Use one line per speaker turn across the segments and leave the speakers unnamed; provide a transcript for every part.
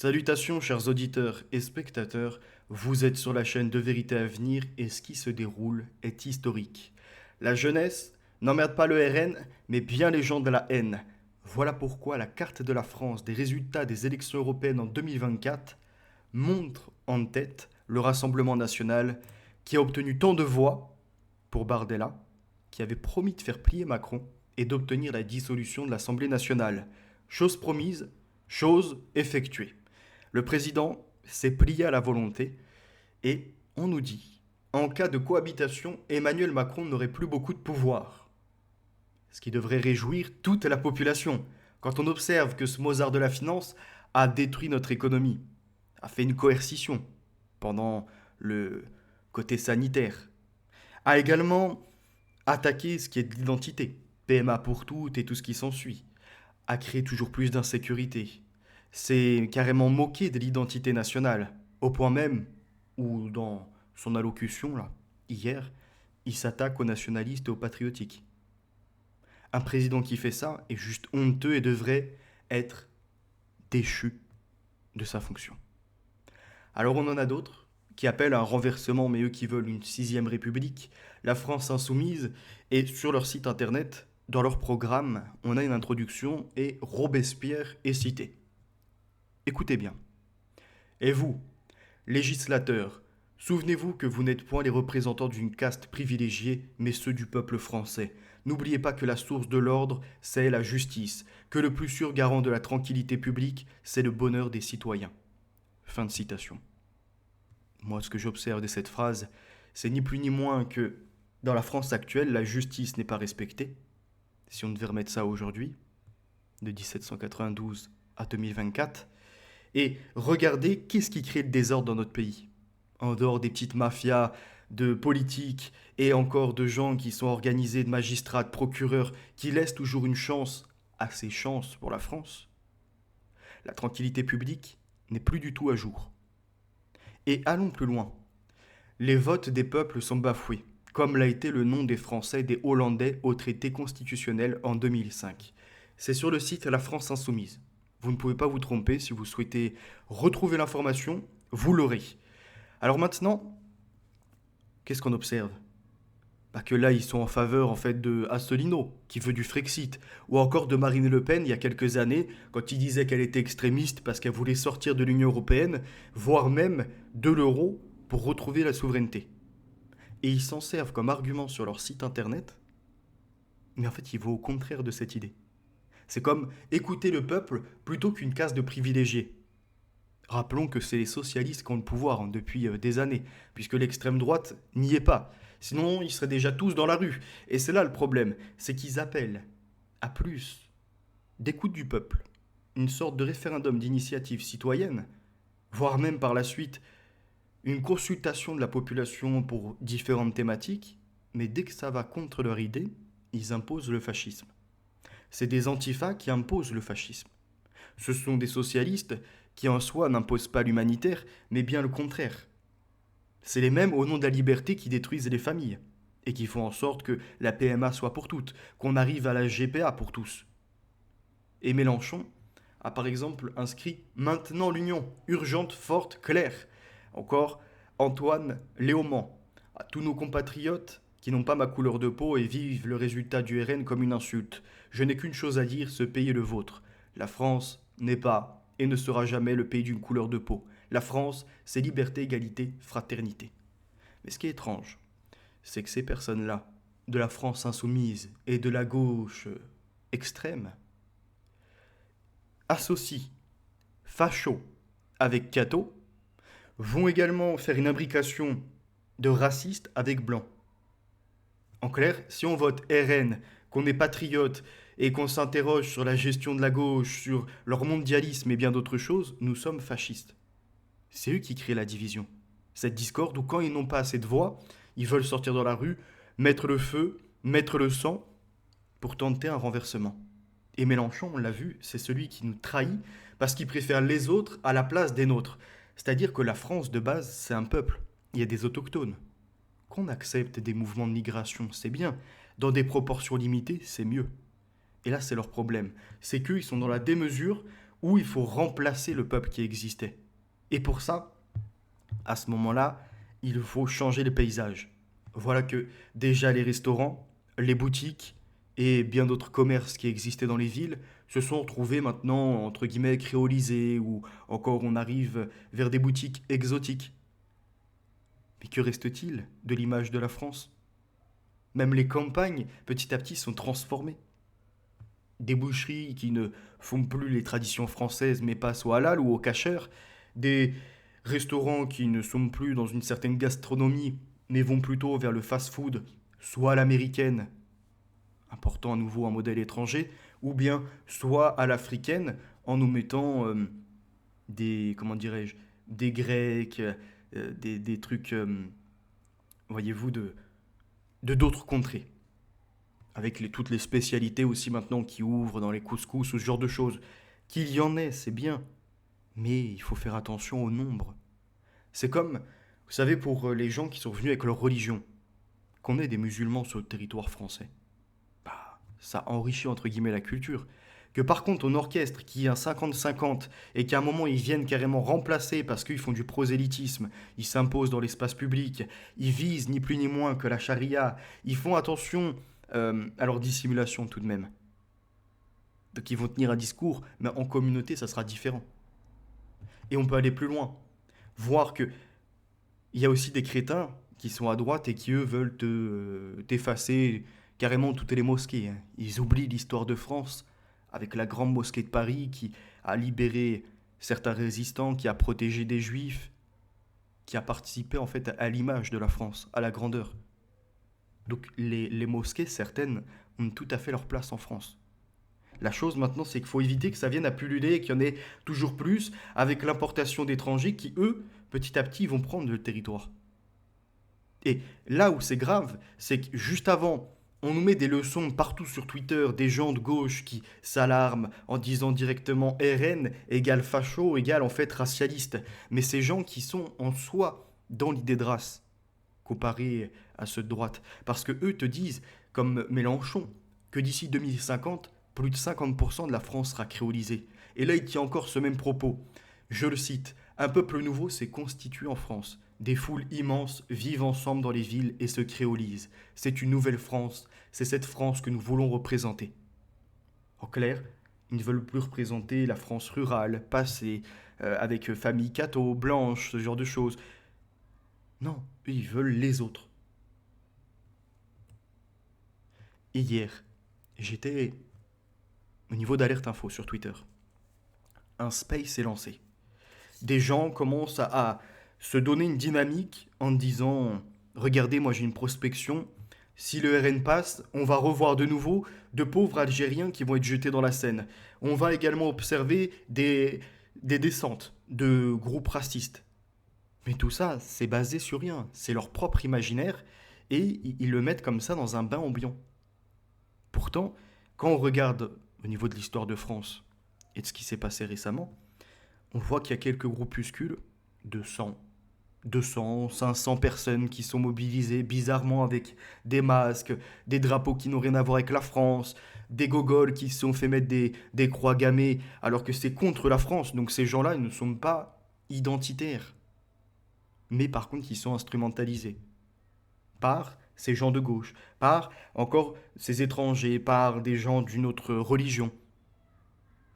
Salutations chers auditeurs et spectateurs, vous êtes sur la chaîne de Vérité à venir et ce qui se déroule est historique. La jeunesse n'emmerde pas le RN, mais bien les gens de la haine. Voilà pourquoi la carte de la France des résultats des élections européennes en 2024 montre en tête le Rassemblement national qui a obtenu tant de voix pour Bardella, qui avait promis de faire plier Macron et d'obtenir la dissolution de l'Assemblée nationale. Chose promise, chose effectuée. Le président s'est plié à la volonté et on nous dit, en cas de cohabitation, Emmanuel Macron n'aurait plus beaucoup de pouvoir. Ce qui devrait réjouir toute la population quand on observe que ce Mozart de la finance a détruit notre économie, a fait une coercition pendant le côté sanitaire, a également attaqué ce qui est de l'identité, PMA pour toutes et tout ce qui s'ensuit, a créé toujours plus d'insécurité, s'est carrément moqué de l'identité nationale, au point même où, dans son allocution, là, hier, il s'attaque aux nationalistes et aux patriotiques. Un président qui fait ça est juste honteux et devrait être déchu de sa fonction. Alors on en a d'autres qui appellent à un renversement, mais eux qui veulent une sixième république, la France insoumise, et sur leur site internet, dans leur programme, on a une introduction et Robespierre est cité. Écoutez bien. Et vous, législateurs, souvenez-vous que vous n'êtes point les représentants d'une caste privilégiée, mais ceux du peuple français. N'oubliez pas que la source de l'ordre, c'est la justice, que le plus sûr garant de la tranquillité publique, c'est le bonheur des citoyens. Fin de citation. Moi, ce que j'observe de cette phrase, c'est ni plus ni moins que dans la France actuelle, la justice n'est pas respectée. Si on devait remettre ça aujourd'hui, de 1792 à 2024, et regardez qu'est-ce qui crée le désordre dans notre pays. En dehors des petites mafias de politiques et encore de gens qui sont organisés, de magistrats, de procureurs, qui laissent toujours une chance à ces chances pour la France, la tranquillité publique n'est plus du tout à jour. Et allons plus loin. Les votes des peuples sont bafoués, comme l'a été le nom des Français et des Hollandais au traité constitutionnel en 2005. C'est sur le site La France Insoumise. Vous ne pouvez pas vous tromper, si vous souhaitez retrouver l'information, vous l'aurez. Alors maintenant, qu'est-ce qu'on observe? Que là, ils sont en faveur en fait de Asselineau, qui veut du Frexit, ou encore de Marine Le Pen il y a quelques années, quand il disait qu'elle était extrémiste parce qu'elle voulait sortir de l'Union européenne, voire même de l'euro pour retrouver la souveraineté. Et ils s'en servent comme argument sur leur site internet, mais en fait, ils vont au contraire de cette idée. C'est comme écouter le peuple plutôt qu'une caste de privilégiés. Rappelons que c'est les socialistes qui ont le pouvoir depuis des années, puisque l'extrême droite n'y est pas. Sinon, ils seraient déjà tous dans la rue. Et c'est là le problème, c'est qu'ils appellent à plus d'écoute du peuple, une sorte de référendum d'initiative citoyenne, voire même par la suite une consultation de la population pour différentes thématiques, mais dès que ça va contre leur idée, ils imposent le fascisme. C'est des antifas qui imposent le fascisme. Ce sont des socialistes qui en soi n'imposent pas l'humanitaire, mais bien le contraire. C'est les mêmes au nom de la liberté qui détruisent les familles, et qui font en sorte que la PMA soit pour toutes, qu'on arrive à la GPA pour tous. Et Mélenchon a par exemple inscrit maintenant l'union, urgente, forte, claire. Encore Antoine Léaumont, à tous nos compatriotes qui n'ont pas ma couleur de peau et vivent le résultat du RN comme une insulte. Je n'ai qu'une chose à dire, ce pays est le vôtre. La France n'est pas et ne sera jamais le pays d'une couleur de peau. La France, c'est liberté, égalité, fraternité. Mais ce qui est étrange, c'est que ces personnes-là, de la France insoumise et de la gauche extrême, associent facho avec Cato, vont également faire une imbrication de raciste avec blanc. En clair, si on vote RN, qu'on est patriote et qu'on s'interroge sur la gestion de la gauche, sur leur mondialisme et bien d'autres choses, nous sommes fascistes. C'est eux qui créent la division. Cette discorde où quand ils n'ont pas assez de voix, ils veulent sortir dans la rue, mettre le feu, mettre le sang, pour tenter un renversement. Et Mélenchon, on l'a vu, c'est celui qui nous trahit parce qu'il préfère les autres à la place des nôtres. C'est-à-dire que la France, de base, c'est un peuple. Il y a des autochtones. Qu'on accepte des mouvements de migration, c'est bien. Dans des proportions limitées, c'est mieux. Et là, c'est leur problème. C'est qu'eux, ils sont dans la démesure où il faut remplacer le peuple qui existait. Et pour ça, à ce moment-là, il faut changer les paysages. Voilà que déjà les restaurants, les boutiques et bien d'autres commerces qui existaient dans les villes se sont retrouvés maintenant, entre guillemets, créolisés, ou encore on arrive vers des boutiques exotiques. Mais que reste-t-il de l'image de la France? Même les campagnes, petit à petit, sont transformées. Des boucheries qui ne font plus les traditions françaises mais passent au halal ou au kasher, des restaurants qui ne sont plus dans une certaine gastronomie mais vont plutôt vers le fast-food, soit à l'américaine, important à nouveau un modèle étranger, ou bien soit à l'africaine en nous mettant des, comment dirais-je, des grecs, des trucs, voyez-vous, de d'autres contrées. Avec toutes les spécialités aussi maintenant qui ouvrent dans les couscous ou ce genre de choses. Qu'il y en ait, c'est bien, mais il faut faire attention au nombre. C'est comme, vous savez, pour les gens qui sont venus avec leur religion, qu'on ait des musulmans sur le territoire français, bah, ça enrichit entre guillemets la culture. Que par contre, on orchestre qui est un 50-50 et qu'à un moment ils viennent carrément remplacer parce qu'ils font du prosélytisme, ils s'imposent dans l'espace public, ils visent ni plus ni moins que la charia, ils font attention à leur dissimulation tout de même. Donc ils vont tenir un discours, mais en communauté ça sera différent. Et on peut aller plus loin, voir que il y a aussi des crétins qui sont à droite et qui eux veulent t'effacer carrément toutes les mosquées, hein. Ils oublient l'histoire de France avec la grande mosquée de Paris qui a libéré certains résistants, qui a protégé des juifs, qui a participé en fait à l'image de la France, à la grandeur. Donc les mosquées, certaines, ont tout à fait leur place en France. La chose maintenant, c'est qu'il faut éviter que ça vienne à pulluler et qu'il y en ait toujours plus avec l'importation d'étrangers qui, eux, petit à petit, vont prendre le territoire. Et là où c'est grave, c'est que juste avant, on nous met des leçons partout sur Twitter, des gens de gauche qui s'alarment en disant directement RN égale facho égale en fait racialiste. Mais ces gens qui sont en soi dans l'idée de race, comparés à ceux de droite. Parce que eux te disent, comme Mélenchon, que d'ici 2050, plus de 50% de la France sera créolisée. Et là, il tient encore ce même propos. Je le cite, un peuple nouveau s'est constitué en France. Des foules immenses vivent ensemble dans les villes et se créolisent. C'est une nouvelle France, c'est cette France que nous voulons représenter. En clair, ils ne veulent plus représenter la France rurale, passée, avec famille catho, blanche, ce genre de choses. Non, eux, ils veulent les autres. Et hier, j'étais au niveau d'Alerte Info sur Twitter. Un space est lancé. Des gens commencent à se donner une dynamique en disant regardez, moi j'ai une prospection. Si le RN passe, on va revoir de nouveau de pauvres Algériens qui vont être jetés dans la Seine. On va également observer des descentes de groupes racistes. Mais tout ça, c'est basé sur rien. C'est leur propre imaginaire et ils le mettent comme ça dans un bain ambiant. Pourtant, quand on regarde au niveau de l'histoire de France et de ce qui s'est passé récemment, on voit qu'il y a quelques groupuscules de 200, 500 personnes qui sont mobilisées bizarrement avec des masques, des drapeaux qui n'ont rien à voir avec la France, des gogoles qui se sont fait mettre des croix gammées alors que c'est contre la France. Donc ces gens-là, ils ne sont pas identitaires. Mais par contre, ils sont instrumentalisés par ces gens de gauche, par encore ces étrangers, par des gens d'une autre religion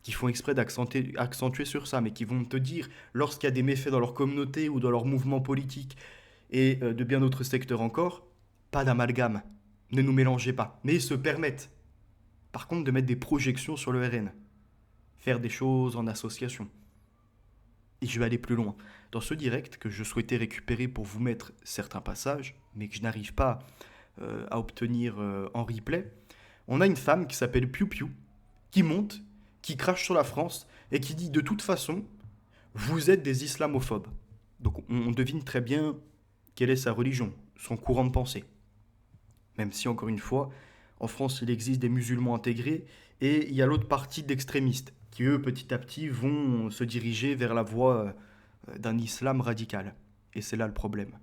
qui font exprès d'accentuer sur ça, mais qui vont te dire, lorsqu'il y a des méfaits dans leur communauté ou dans leur mouvement politique, et de bien d'autres secteurs encore, pas d'amalgame, ne nous mélangez pas. Mais ils se permettent, par contre, de mettre des projections sur le RN, faire des choses en association. Et je vais aller plus loin. Dans ce direct que je souhaitais récupérer pour vous mettre certains passages, mais que je n'arrive pas à obtenir en replay, on a une femme qui s'appelle Piu Piu, qui monte, qui crache sur la France et qui dit de toute façon, vous êtes des islamophobes. Donc on devine très bien quelle est sa religion, son courant de pensée. Même si, encore une fois, en France, il existe des musulmans intégrés et il y a l'autre partie d'extrémistes qui, eux, petit à petit, vont se diriger vers la voie d'un islam radical. Et c'est là le problème.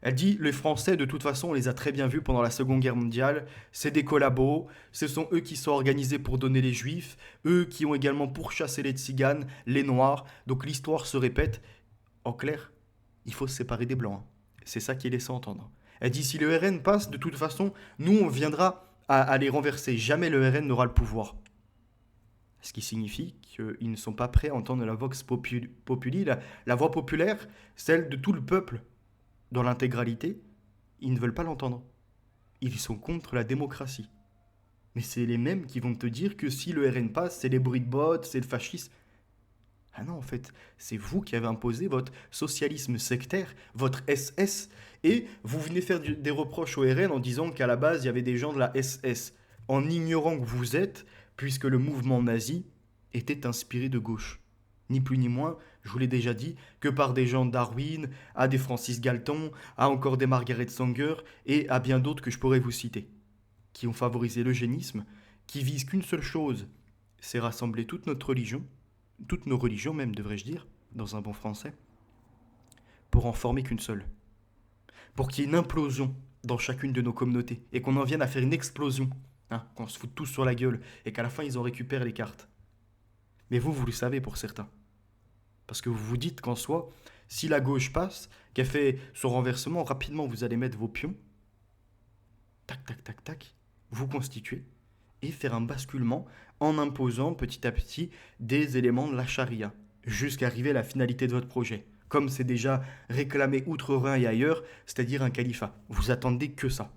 Elle dit, les Français, de toute façon, on les a très bien vus pendant la Seconde Guerre mondiale, c'est des collabos, ce sont eux qui sont organisés pour donner les Juifs, eux qui ont également pourchassé les Tziganes, les Noirs, donc l'histoire se répète. En clair, il faut se séparer des Blancs, hein. C'est ça qui est laissé entendre. Elle dit, si le RN passe, de toute façon, nous, on viendra à les renverser. Jamais le RN n'aura le pouvoir. Ce qui signifie qu'ils ne sont pas prêts à entendre la vox populi, la voix populaire, celle de tout le peuple dans l'intégralité. Ils ne veulent pas l'entendre. Ils sont contre la démocratie. Mais c'est les mêmes qui vont te dire que si le RN passe, c'est les bruits de bottes, c'est le fascisme. Ah non, en fait, c'est vous qui avez imposé votre socialisme sectaire, votre SS, et vous venez faire des reproches au RN en disant qu'à la base, il y avait des gens de la SS, en ignorant que vous êtes, puisque le mouvement nazi était inspiré de gauche. Ni plus ni moins, je vous l'ai déjà dit, que par des gens de Darwin, à des Francis Galton, à encore des Margaret Sanger, et à bien d'autres que je pourrais vous citer, qui ont favorisé l'eugénisme, qui visent qu'une seule chose, c'est rassembler toute notre religion, toutes nos religions même, devrais-je dire, dans un bon français, pour en former qu'une seule. Pour qu'il y ait une implosion dans chacune de nos communautés, et qu'on en vienne à faire une explosion, hein, qu'on se foute tous sur la gueule, et qu'à la fin ils en récupèrent les cartes. Mais vous le savez pour certains. Parce que vous vous dites qu'en soi, si la gauche passe, qu'elle fait son renversement, rapidement vous allez mettre vos pions, tac, tac, tac, tac, vous constituer, et faire un basculement en imposant petit à petit des éléments de la charia, jusqu'à arriver à la finalité de votre projet. Comme c'est déjà réclamé outre-Rhin et ailleurs, c'est-à-dire un califat. Vous attendez que ça.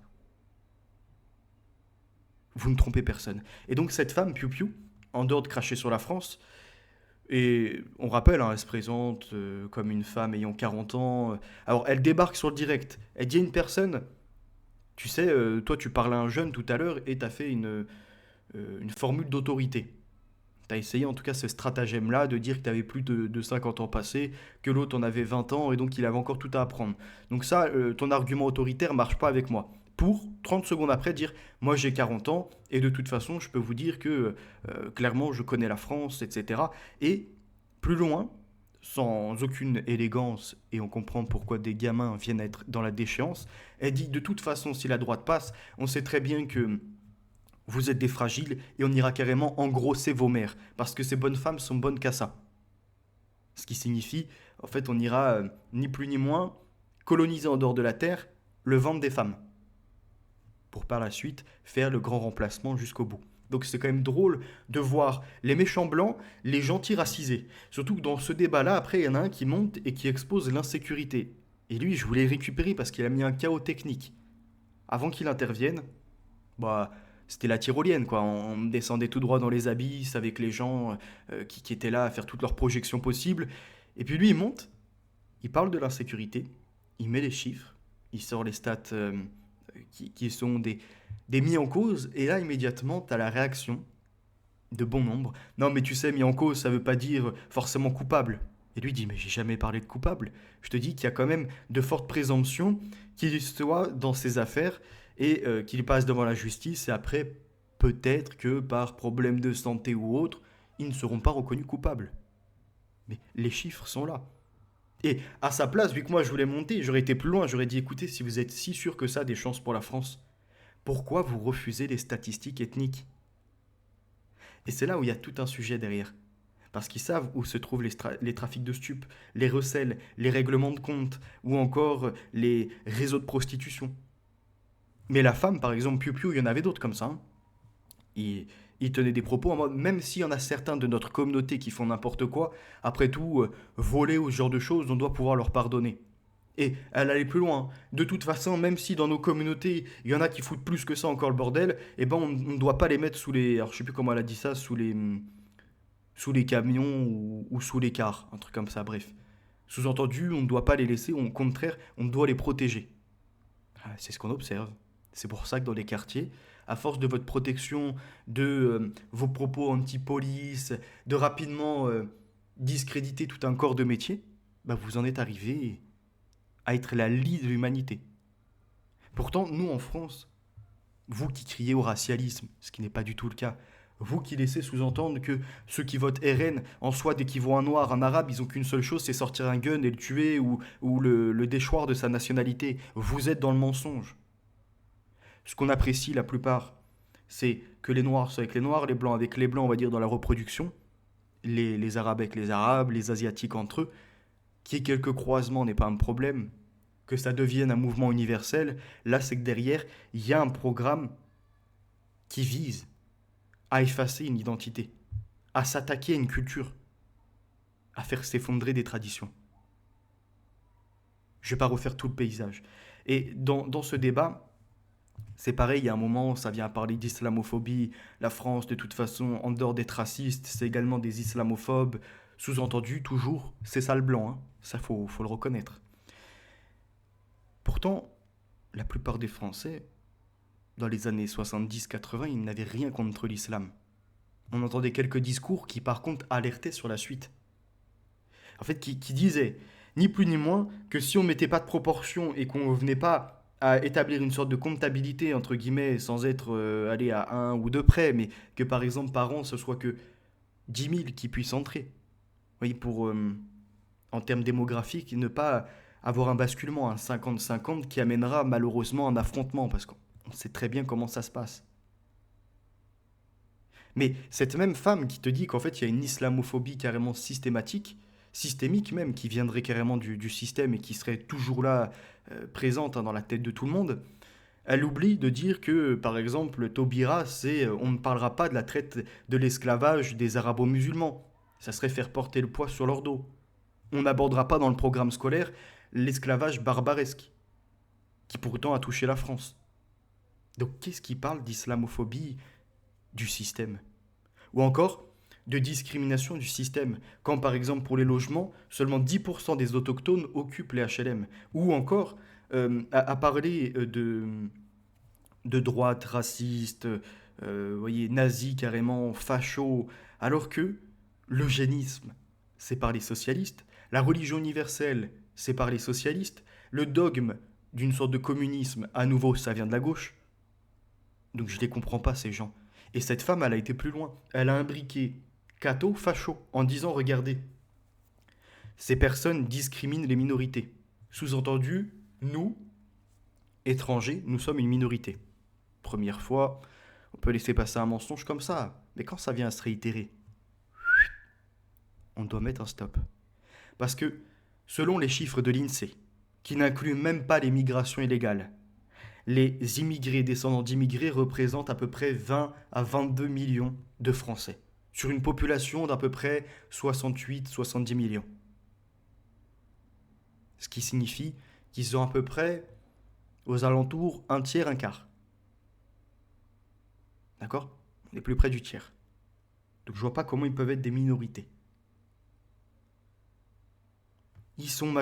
Vous ne trompez personne. Et donc cette femme, Piu Piu, en dehors de cracher sur la France, et on rappelle, hein, elle se présente comme une femme ayant 40 ans. Alors elle débarque sur le direct. Elle dit à une personne, tu sais, toi tu parlais à un jeune tout à l'heure et t'as fait une formule d'autorité. T'as essayé en tout cas ce stratagème-là de dire que t'avais plus de 50 ans passés, que l'autre en avait 20 ans et donc il avait encore tout à apprendre. Donc ça, ton argument autoritaire marche pas avec moi. Pour 30 secondes après dire, moi j'ai 40 ans et de toute façon je peux vous dire que clairement je connais la France, etc. Et plus loin, sans aucune élégance, et on comprend pourquoi des gamins viennent être dans la déchéance, elle dit de toute façon si la droite passe, on sait très bien que vous êtes des fragiles et on ira carrément engrosser vos mères, parce que ces bonnes femmes sont bonnes qu'à ça. Ce qui signifie, en fait, on ira ni plus ni moins coloniser en dehors de la terre le ventre des femmes, pour par la suite faire le grand remplacement jusqu'au bout. Donc c'est quand même drôle de voir les méchants blancs, les gentils racisés. Surtout que dans ce débat-là, après, il y en a un qui monte et qui expose l'insécurité. Et lui, je voulais récupérer parce qu'il a mis un chaos technique. Avant qu'il intervienne, bah, c'était la tyrolienne, quoi. On descendait tout droit dans les abysses avec les gens qui étaient là à faire toutes leurs projections possibles. Et puis lui, il monte, il parle de l'insécurité, il met les chiffres, il sort les stats qui sont des mis en cause, et là, immédiatement, tu as la réaction de bon nombre. Non, mais tu sais, mis en cause, ça veut pas dire forcément coupable. Et lui dit, mais j'ai jamais parlé de coupable. Je te dis qu'il y a quand même de fortes présomptions qu'il soit dans ses affaires et qu'il passe devant la justice et après, peut-être que par problème de santé ou autre, ils ne seront pas reconnus coupables. Mais les chiffres sont là. Et à sa place, vu que moi je voulais monter, j'aurais été plus loin, j'aurais dit écoutez, si vous êtes si sûr que ça des chances pour la France, pourquoi vous refusez les statistiques ethniques? Et c'est là où il y a tout un sujet derrière. Parce qu'ils savent où se trouvent les trafics de stupes, les recels, les règlements de compte, ou encore les réseaux de prostitution. Mais la femme, par exemple, Piu Piu, il y en avait d'autres comme ça, hein. Il tenait des propos en mode, même s'il y en a certains de notre communauté qui font n'importe quoi, après tout, voler ou ce genre de choses, on doit pouvoir leur pardonner. Et elle allait plus loin. De toute façon, même si dans nos communautés, il y en a qui foutent plus que ça encore le bordel, eh ben on ne doit pas les mettre sous les... Alors je sais plus comment elle a dit ça, sous les camions ou sous les cars, un truc comme ça, bref. Sous-entendu, on ne doit pas les laisser, au contraire, on doit les protéger. Ah, c'est ce qu'on observe. C'est pour ça que dans les quartiers, à force de votre protection, de vos propos anti-police, de rapidement discréditer tout un corps de métier, bah vous en êtes arrivé à être la lie de l'humanité. Pourtant, nous en France, vous qui criez au racialisme, ce qui n'est pas du tout le cas, Vous qui laissez sous-entendre que ceux qui votent RN, en soi, dès qu'ils voient un noir, un arabe, ils ont qu'une seule chose, c'est sortir un gun et le tuer ou le déchoir de sa nationalité. Vous êtes dans le mensonge. Ce qu'on apprécie la plupart, c'est que les noirs soient avec les noirs, les blancs avec les blancs, on va dire, dans la reproduction, les arabes avec les arabes, les asiatiques entre eux. Qu'il y ait quelques croisements n'est pas un problème. Que ça devienne un mouvement universel, là, c'est que derrière, il y a un programme qui vise à effacer une identité, à s'attaquer à une culture, à faire s'effondrer des traditions. Je ne vais pas refaire tout le paysage. Et dans ce débat, c'est pareil, il y a un moment, ça vient à parler d'islamophobie. La France, de toute façon, en dehors d'être raciste, c'est également des islamophobes. Sous-entendu, toujours, c'est ça le blanc. Hein. Ça, faut le reconnaître. Pourtant, la plupart des Français, dans les années 70-80, ils n'avaient rien contre l'islam. On entendait quelques discours qui, par contre, alertaient sur la suite. En fait, qui disaient, ni plus ni moins, que si on mettait pas de proportion et qu'on ne venait pas à établir une sorte de comptabilité, entre guillemets, sans être allé à un ou deux près, mais que par exemple par an, ce soit que 10 000 qui puissent entrer. Oui, pour, en termes démographiques, ne pas avoir un basculement, un 50-50 qui amènera malheureusement un affrontement, parce qu'on sait très bien comment ça se passe. Mais cette même femme qui te dit qu'en fait il y a une islamophobie carrément systématique, systémique même, qui viendrait carrément du système et qui serait toujours là, présente hein, dans la tête de tout le monde, elle oublie de dire que, par exemple, Taubira, c'est on ne parlera pas de la traite de l'esclavage des arabo-musulmans. Ça serait faire porter le poids sur leur dos. On n'abordera pas dans le programme scolaire l'esclavage barbaresque, qui pourtant a touché la France. Donc qu'est-ce qui parle d'islamophobie du système? Ou encore de discrimination du système, quand par exemple pour les logements, seulement 10% des autochtones occupent les HLM. Ou encore à parler de droite raciste, voyez, nazi carrément, facho, alors que l'eugénisme, c'est par les socialistes, la religion universelle, c'est par les socialistes, le dogme d'une sorte de communisme, à nouveau, ça vient de la gauche. Donc je ne les comprends pas, ces gens. Et cette femme, elle a été plus loin. Elle a imbriqué Cato, facho, en disant, regardez, ces personnes discriminent les minorités. Sous-entendu, nous, étrangers, nous sommes une minorité. Première fois, on peut laisser passer un mensonge comme ça. Mais quand ça vient à se réitérer, on doit mettre un stop. Parce que, selon les chiffres de l'INSEE, qui n'incluent même pas les migrations illégales, les immigrés descendants d'immigrés représentent à peu près 20 à 22 millions de Français, sur une population d'à peu près 68-70 millions. Ce qui signifie qu'ils sont à peu près aux alentours un tiers, un quart. D'accord? On est plus près du tiers. Donc je vois pas comment ils peuvent être des minorités. Ils sont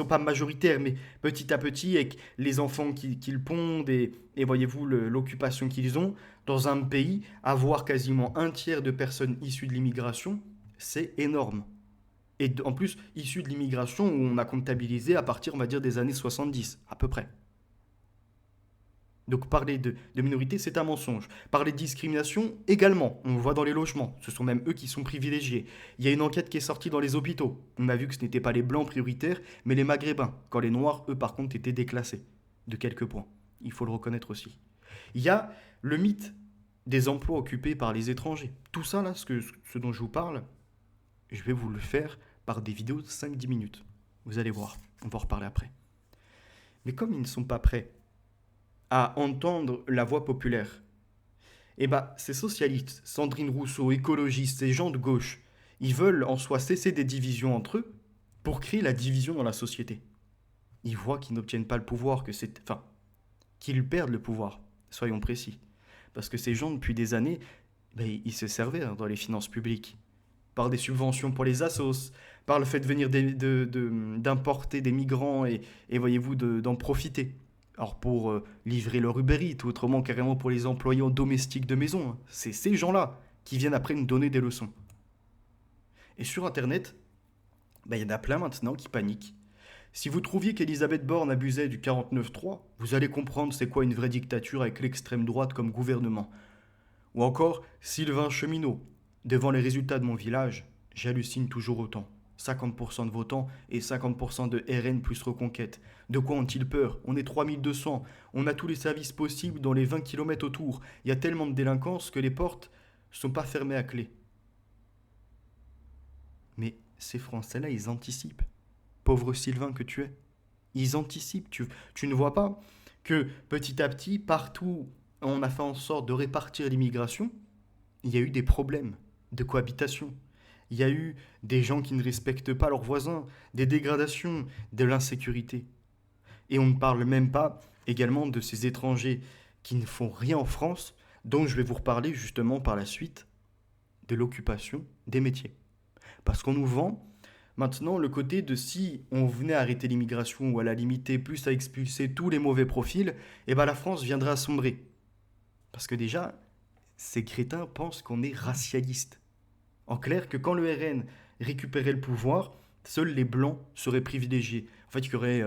pas majoritaires, mais petit à petit, avec les enfants qu'ils pondent et voyez-vous l'occupation qu'ils ont, dans un pays, avoir quasiment un tiers de personnes issues de l'immigration, c'est énorme. Et en plus, issues de l'immigration où on a comptabilisé à partir, on va dire, des années 70, à peu près. Donc parler de minorité, c'est un mensonge. Parler de discrimination, également. On le voit dans les logements. Ce sont même eux qui sont privilégiés. Il y a une enquête qui est sortie dans les hôpitaux. On a vu que ce n'étaient pas les blancs prioritaires, mais les maghrébins. Quand les noirs, eux, par contre, étaient déclassés. De quelques points. Il faut le reconnaître aussi. Il y a le mythe des emplois occupés par les étrangers. Tout ça, là, ce dont je vous parle, je vais vous le faire par des vidéos de 5-10 minutes. Vous allez voir. On va en reparler après. Mais comme ils ne sont pas prêts à entendre la voix populaire. Eh bien, ces socialistes, Sandrine Rousseau, écologistes, ces gens de gauche, ils veulent en soi cesser des divisions entre eux pour créer la division dans la société. Ils voient qu'ils n'obtiennent pas le pouvoir, qu'ils perdent le pouvoir, soyons précis. Parce que ces gens, depuis des années, ils se servaient dans les finances publiques, par des subventions pour les assos, par le fait de venir d'importer des migrants et voyez-vous, d'en profiter. Alors pour livrer leur Uber Eats, ou autrement carrément pour les employés domestiques de maison. Hein. C'est ces gens-là qui viennent après nous donner des leçons. Et sur Internet, il y en a plein maintenant qui paniquent. Si vous trouviez qu'Elisabeth Borne abusait du 49.3, vous allez comprendre c'est quoi une vraie dictature avec l'extrême droite comme gouvernement. Ou encore Sylvain Cheminot. Devant les résultats de mon village, j'hallucine toujours autant. 50% de votants et 50% de RN plus Reconquête. De quoi ont-ils peur? On est 3200, on a tous les services possibles dans les 20 kilomètres autour. Il y a tellement de délinquance que les portes sont pas fermées à clé. Mais ces Français-là, ils anticipent. Pauvre Sylvain que tu es. Ils anticipent. Tu ne vois pas que petit à petit, partout, on a fait en sorte de répartir l'immigration. Il y a eu des problèmes de cohabitation. Il y a eu des gens qui ne respectent pas leurs voisins, des dégradations, de l'insécurité. Et on ne parle même pas également de ces étrangers qui ne font rien en France, dont je vais vous reparler justement par la suite, de l'occupation des métiers. Parce qu'on nous vend maintenant le côté de si on venait à arrêter l'immigration ou à la limiter, plus à expulser tous les mauvais profils, et ben la France viendrait à sombrer. Parce que déjà, ces crétins pensent qu'on est racialiste. En clair, que quand le RN récupérait le pouvoir, seuls les blancs seraient privilégiés. En fait, il y aurait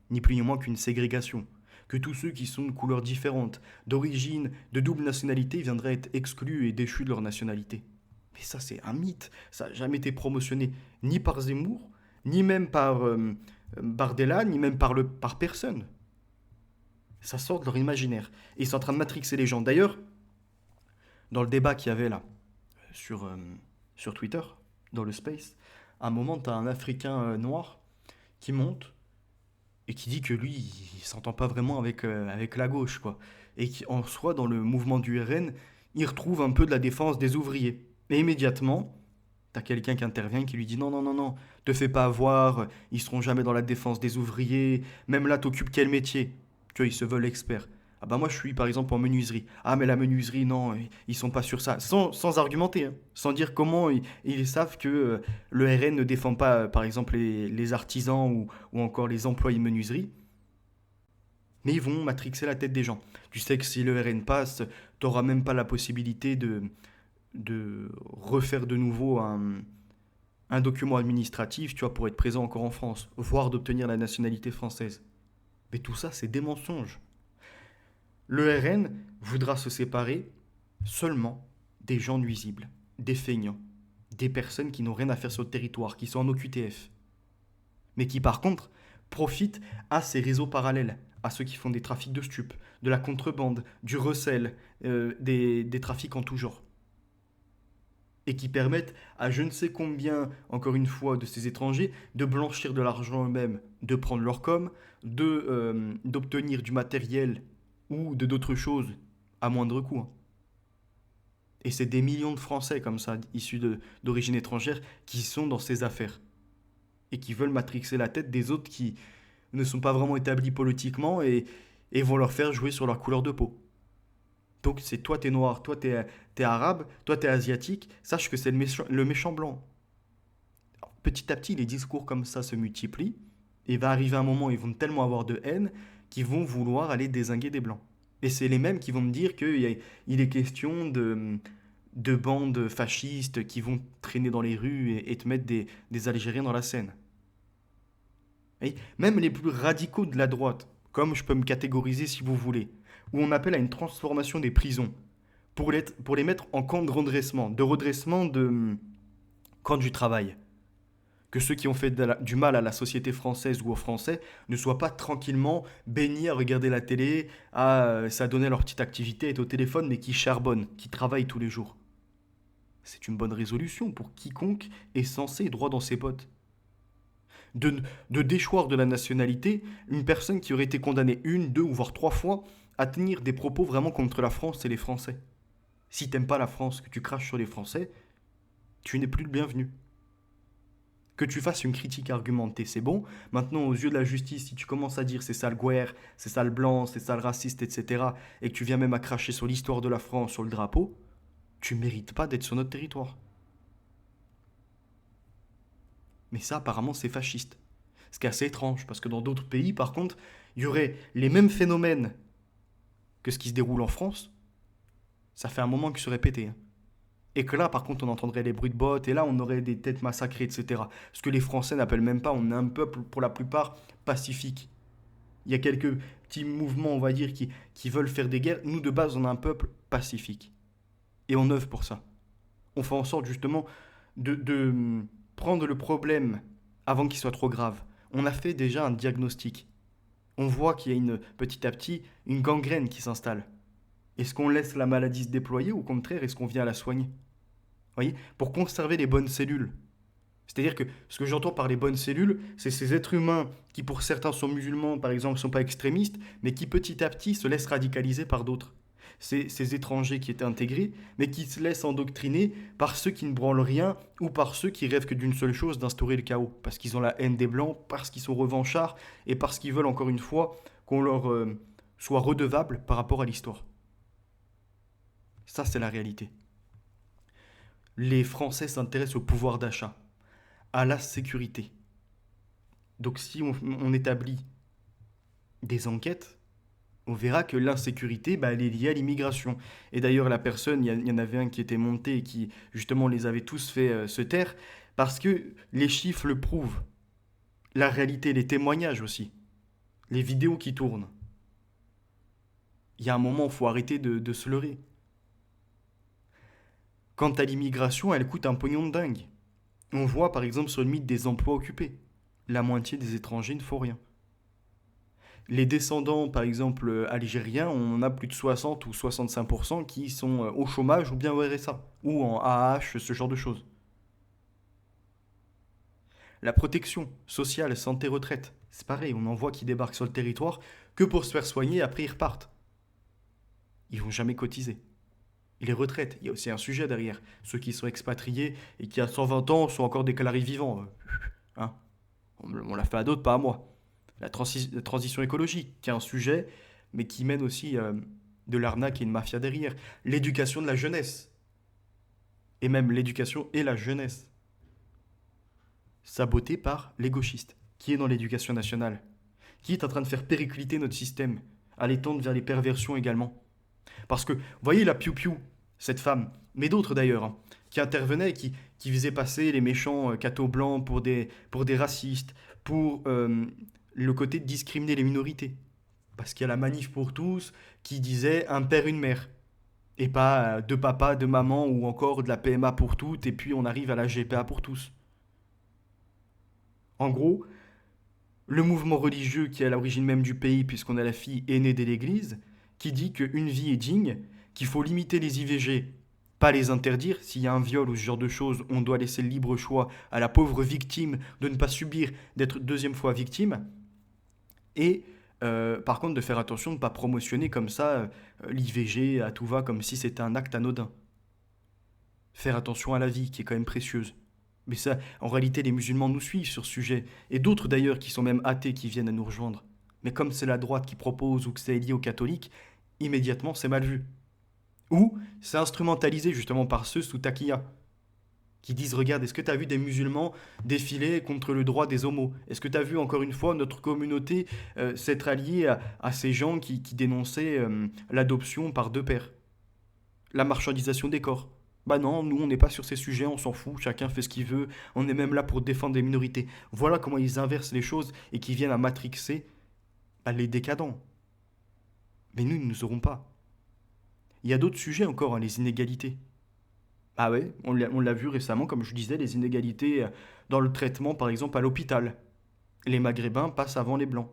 ni plus ni moins qu'une ségrégation. Que tous ceux qui sont de couleurs différentes, d'origine, de double nationalité, viendraient être exclus et déchus de leur nationalité. Mais ça, c'est un mythe. Ça n'a jamais été promotionné ni par Zemmour, ni même par Bardella, ni même par personne. Ça sort de leur imaginaire. Et ils sont en train de matrixer les gens. D'ailleurs, dans le débat qu'il y avait là, sur, euh, sur Twitter, dans le space, à un moment, tu as un Africain noir qui monte et qui dit que lui, il s'entend pas vraiment avec la gauche, quoi. Et qui, en soi, dans le mouvement du RN, il retrouve un peu de la défense des ouvriers. Et immédiatement, t'as quelqu'un qui intervient et qui lui dit non, non, non, non, te fais pas avoir, ils seront jamais dans la défense des ouvriers, même là, t'occupes quel métier? Tu vois, ils se veulent experts. Ah bah moi je suis par exemple en menuiserie. Ah mais la menuiserie, non, ils sont pas sur ça. Sans argumenter, hein. Sans dire comment ils savent que le RN ne défend pas par exemple les artisans ou encore les employés menuiserie. Mais ils vont matrixer la tête des gens. Tu sais que si le RN passe, t'auras même pas la possibilité de refaire de nouveau un document administratif, tu vois, pour être présent encore en France, voire d'obtenir la nationalité française. Mais tout ça, c'est des mensonges. Le RN voudra se séparer seulement des gens nuisibles, des feignants, des personnes qui n'ont rien à faire sur le territoire, qui sont en OQTF, mais qui par contre profitent à ces réseaux parallèles, à ceux qui font des trafics de stupes, de la contrebande, du recel, des trafics en tout genre, et qui permettent à je ne sais combien, encore une fois, de ces étrangers de blanchir de l'argent eux-mêmes, de prendre leur com, d'obtenir du matériel ou de d'autres choses à moindre coût, hein. Et c'est des millions de Français comme ça, issus d'origine étrangère, qui sont dans ces affaires et qui veulent matrixer la tête des autres qui ne sont pas vraiment établis politiquement et vont leur faire jouer sur leur couleur de peau. Donc c'est toi t'es noir, toi t'es arabe, toi t'es asiatique, sache que c'est le méchant blanc. Alors, petit à petit, les discours comme ça se multiplient et va arriver un moment où ils vont tellement avoir de haine qu'ils vont vouloir aller dézinguer des blancs. Et c'est les mêmes qui vont me dire qu'il est question de bandes fascistes qui vont traîner dans les rues et te mettre des Algériens dans la Seine. Et même les plus radicaux de la droite, comme je peux me catégoriser si vous voulez, où on appelle à une transformation des prisons pour les mettre en camp de redressement de camp du travail. Que ceux qui ont fait du mal à la société française ou aux Français ne soient pas tranquillement baignés à regarder la télé, à s'adonner à leur petite activité, être au téléphone, mais qui charbonnent, qui travaillent tous les jours. C'est une bonne résolution pour quiconque est censé droit dans ses bottes. De déchoir de la nationalité une personne qui aurait été condamnée une, deux ou voire trois fois à tenir des propos vraiment contre la France et les Français. Si t'aimes pas la France, que tu craches sur les Français, tu n'es plus le bienvenu. Que tu fasses une critique argumentée, c'est bon. Maintenant, aux yeux de la justice, si tu commences à dire c'est sale guerre, c'est sale blanc, c'est sale raciste, etc., et que tu viens même à cracher sur l'histoire de la France, sur le drapeau, tu mérites pas d'être sur notre territoire. Mais ça, apparemment, c'est fasciste. Ce qui est assez étrange, parce que dans d'autres pays, par contre, il y aurait les mêmes phénomènes que ce qui se déroule en France. Ça fait un moment qu'ils seraient pétés, hein. Et que là, par contre, on entendrait les bruits de bottes, et là, on aurait des têtes massacrées, etc. Ce que les Français n'appellent même pas, on est un peuple, pour la plupart, pacifique. Il y a quelques petits mouvements, on va dire, qui veulent faire des guerres. Nous, de base, on est un peuple pacifique. Et on œuvre pour ça. On fait en sorte justement de prendre le problème avant qu'il soit trop grave. On a fait déjà un diagnostic. On voit qu'il y a petit à petit une gangrène qui s'installe. Est-ce qu'on laisse la maladie se déployer ou au contraire, est-ce qu'on vient la soigner? Vous voyez? Pour conserver les bonnes cellules. C'est-à-dire que ce que j'entends par les bonnes cellules, c'est ces êtres humains qui, pour certains, sont musulmans, par exemple, ne sont pas extrémistes, mais qui petit à petit se laissent radicaliser par d'autres. C'est ces étrangers qui étaient intégrés, mais qui se laissent endoctriner par ceux qui ne branlent rien ou par ceux qui rêvent que d'une seule chose, d'instaurer le chaos. Parce qu'ils ont la haine des Blancs, parce qu'ils sont revanchards et parce qu'ils veulent, encore une fois, qu'on leur soit redevable par rapport à l'histoire. Ça, c'est la réalité. Les Français s'intéressent au pouvoir d'achat, à la sécurité. Donc si on établit des enquêtes, on verra que l'insécurité, bah, elle est liée à l'immigration. Et d'ailleurs, la personne, il y en avait un qui était monté et qui, justement, les avait tous fait se taire, parce que les chiffres le prouvent. La réalité, les témoignages aussi, les vidéos qui tournent. Il y a un moment, il faut arrêter de se leurrer. Quant à l'immigration, elle coûte un pognon de dingue. On voit par exemple sur le mythe des emplois occupés. La moitié des étrangers ne font rien. Les descendants, par exemple, algériens, on en a plus de 60 ou 65% qui sont au chômage ou bien au RSA, ou en AAH, ce genre de choses. La protection sociale, santé, retraite, c'est pareil, on en voit qui débarquent sur le territoire que pour se faire soigner, après ils repartent. Ils vont jamais cotiser. Et les retraites, il y a aussi un sujet derrière. Ceux qui sont expatriés et qui à 120 ans sont encore déclarés vivants. Hein, on l'a fait à d'autres, pas à moi. La transition écologique, qui est un sujet, mais qui mène aussi de l'arnaque et une mafia derrière. L'éducation de la jeunesse. Et même l'éducation et la jeunesse. Sabotée par les gauchistes, qui est dans l'éducation nationale. Qui est en train de faire péricliter notre système, aller tendre vers les perversions également. Parce que, vous voyez la piou-piou, cette femme, mais d'autres d'ailleurs, hein, qui intervenaient et qui faisaient passer les méchants cathos blancs pour des racistes, pour le côté de discriminer les minorités. Parce qu'il y a la manif pour tous qui disait un père, une mère. Et pas deux papas, deux mamans ou encore de la PMA pour toutes et puis on arrive à la GPA pour tous. En gros, le mouvement religieux qui est à l'origine même du pays, puisqu'on a la fille aînée de l'Église, qui dit qu'une vie est digne, qu'il faut limiter les IVG, pas les interdire. S'il y a un viol ou ce genre de choses, on doit laisser le libre choix à la pauvre victime de ne pas subir d'être deuxième fois victime. Et par contre, de faire attention de ne pas promotionner comme ça l'IVG à tout va, comme si c'était un acte anodin. Faire attention à la vie, qui est quand même précieuse. Mais ça, en réalité, les musulmans nous suivent sur ce sujet, et d'autres d'ailleurs qui sont même athées qui viennent à nous rejoindre. Mais comme c'est la droite qui propose ou que c'est lié aux catholiques, immédiatement c'est mal vu. Ou c'est instrumentalisé justement par ceux sous taquilla, qui disent regarde, est-ce que tu as vu des musulmans défiler contre le droit des homos? Est-ce que tu as vu encore une fois notre communauté s'être alliée à ces gens qui dénonçaient l'adoption par deux pères? La marchandisation des corps. Bah non, nous on n'est pas sur ces sujets, on s'en fout, chacun fait ce qu'il veut, on est même là pour défendre les minorités. Voilà comment ils inversent les choses et qui viennent à matrixer les décadents. Mais nous, ils ne nous aurons pas. Il y a d'autres sujets encore, hein, les inégalités. Ah ouais, on l'a vu récemment, comme je disais, les inégalités dans le traitement, par exemple, à l'hôpital. Les Maghrébins passent avant les Blancs.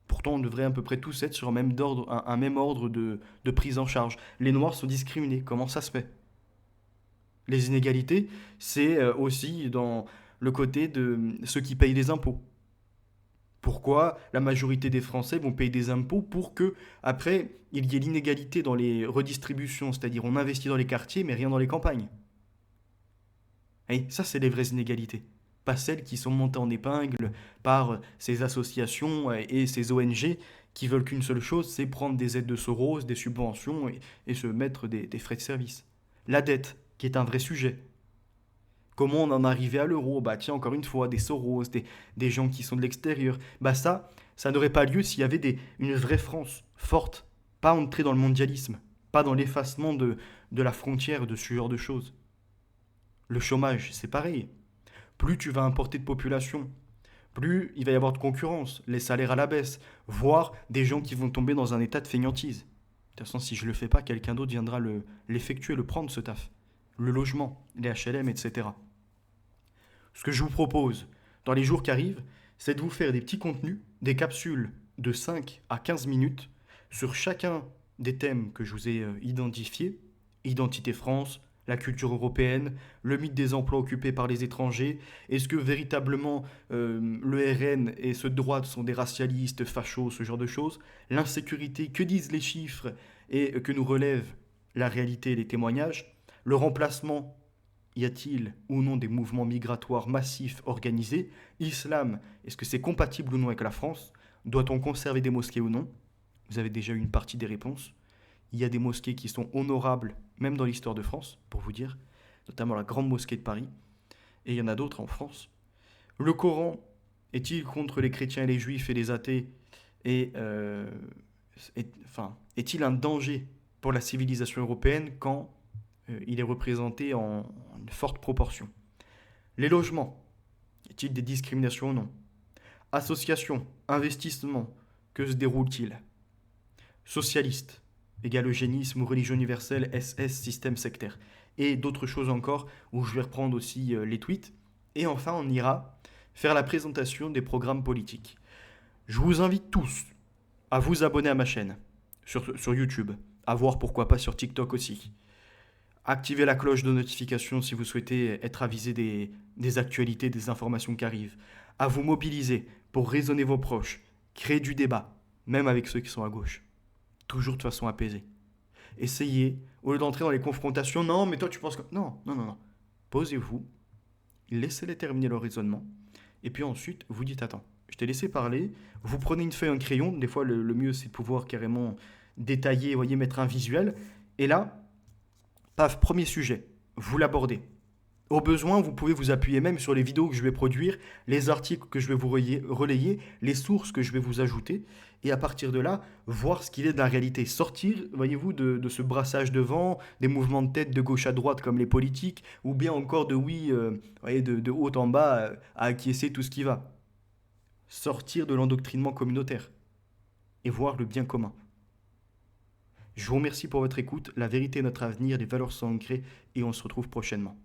Pourtant, on devrait à peu près tous être sur un même ordre de prise en charge. Les Noirs sont discriminés. Comment ça se fait? Les inégalités, c'est aussi dans le côté de ceux qui payent les impôts. Pourquoi la majorité des Français vont payer des impôts pour que, après, il y ait l'inégalité dans les redistributions, c'est-à-dire on investit dans les quartiers mais rien dans les campagnes. Et ça, c'est les vraies inégalités. Pas celles qui sont montées en épingle par ces associations et ces ONG qui veulent qu'une seule chose, c'est prendre des aides de Soros, des subventions et se mettre des frais de service. La dette, qui est un vrai sujet. Comment on en est arrivé à l'euro? Bah tiens, encore une fois, des Soros, des gens qui sont de l'extérieur. Bah ça n'aurait pas lieu s'il y avait une vraie France forte, pas entrer dans le mondialisme, pas dans l'effacement de la frontière, de ce genre de choses. Le chômage, c'est pareil. Plus tu vas importer de population, plus il va y avoir de concurrence, les salaires à la baisse, voire des gens qui vont tomber dans un état de fainéantise. toute façon, si je le fais pas, quelqu'un d'autre viendra l'effectuer, le prendre ce taf. Le logement, les HLM, etc. Ce que je vous propose dans les jours qui arrivent, c'est de vous faire des petits contenus, des capsules de 5 à 15 minutes sur chacun des thèmes que je vous ai identifiés. Identité France, la culture européenne, le mythe des emplois occupés par les étrangers. Est-ce que véritablement le RN et ceux de droite sont des racialistes, fachos, ce genre de choses? L'insécurité, que disent les chiffres et que nous relève la réalité et les témoignages? Le remplacement, y a-t-il ou non des mouvements migratoires massifs organisés? Islam, est-ce que c'est compatible ou non avec la France? Doit-on conserver des mosquées ou non? Vous avez déjà eu une partie des réponses. Il y a des mosquées qui sont honorables, même dans l'histoire de France, pour vous dire, notamment la Grande Mosquée de Paris, et il y en a d'autres en France. Le Coran est-il contre les chrétiens et les juifs et les athées et, est-il un danger pour la civilisation européenne quand il est représenté en une forte proportion? Les logements, y a-t-il des discriminations ou non? Association, investissement, que se déroule-t-il? Socialiste, égal eugénisme ou religion universelle, SS, système sectaire. Et d'autres choses encore, où je vais reprendre aussi les tweets. Et enfin, on ira faire la présentation des programmes politiques. Je vous invite tous à vous abonner à ma chaîne sur YouTube, à voir pourquoi pas sur TikTok aussi. Activez la cloche de notification si vous souhaitez être avisé des actualités, des informations qui arrivent. À vous mobiliser pour raisonner vos proches, créer du débat, même avec ceux qui sont à gauche. Toujours de façon apaisée. Essayez, au lieu d'entrer dans les confrontations, non, mais toi tu penses que... Non, non, non, non. Posez-vous, laissez-les terminer leur raisonnement, et puis ensuite, vous dites, attends, je t'ai laissé parler, vous prenez une feuille, un crayon, des fois le mieux c'est de pouvoir carrément détailler, voyez, mettre un visuel, et là, paf, premier sujet, vous l'abordez. Au besoin, vous pouvez vous appuyer même sur les vidéos que je vais produire, les articles que je vais vous relayer, les sources que je vais vous ajouter, et à partir de là, voir ce qu'il est de la réalité. Sortir, voyez-vous, de ce brassage de vent, des mouvements de tête de gauche à droite comme les politiques, ou bien encore de oui, voyez, de haut en bas, à acquiescer tout ce qui va. Sortir de l'endoctrinement communautaire, et voir le bien commun. Je vous remercie pour votre écoute, la vérité est notre avenir, les valeurs sont ancrées, et on se retrouve prochainement.